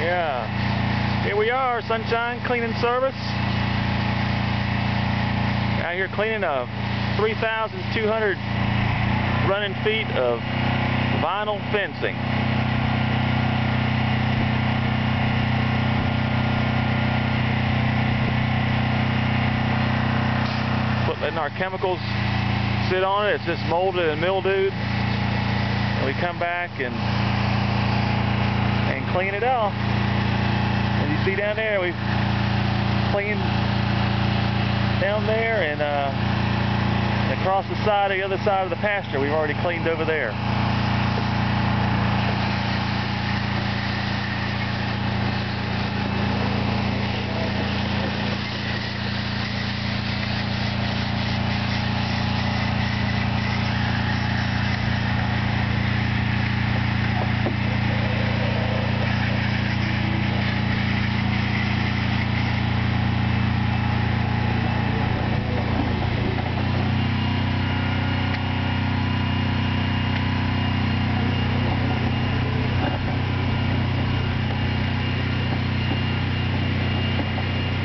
Yeah. Here we are, Sunshine Cleaning Service. Out here cleaning 3,200 running feet of vinyl fencing. Letting our chemicals sit on it. It's just molded and mildewed. And we come back and clean it off. As you see down there, we've cleaned down there and across the side, the other side of the pasture, we've already cleaned over there.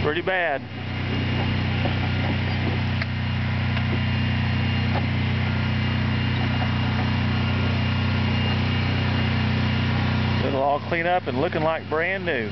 Pretty bad. It'll all clean up and looking like brand new.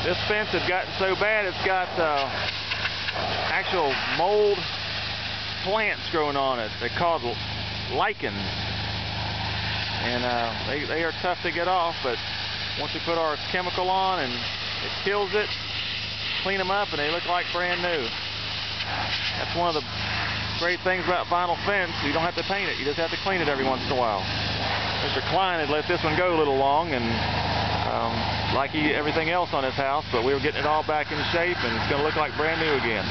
This fence had gotten so bad it's got actual mold plants growing on it. They're called lichens, and they are tough to get off, but once we put our chemical on and it kills it, clean them up and they look like brand new. That's one of the great things about vinyl fence. You don't have to paint it, you just have to clean it every once in a while. Mr. Klein had let this one go a little long, and like everything else on his house, but we were getting it all back in shape and it's going to look like brand new again.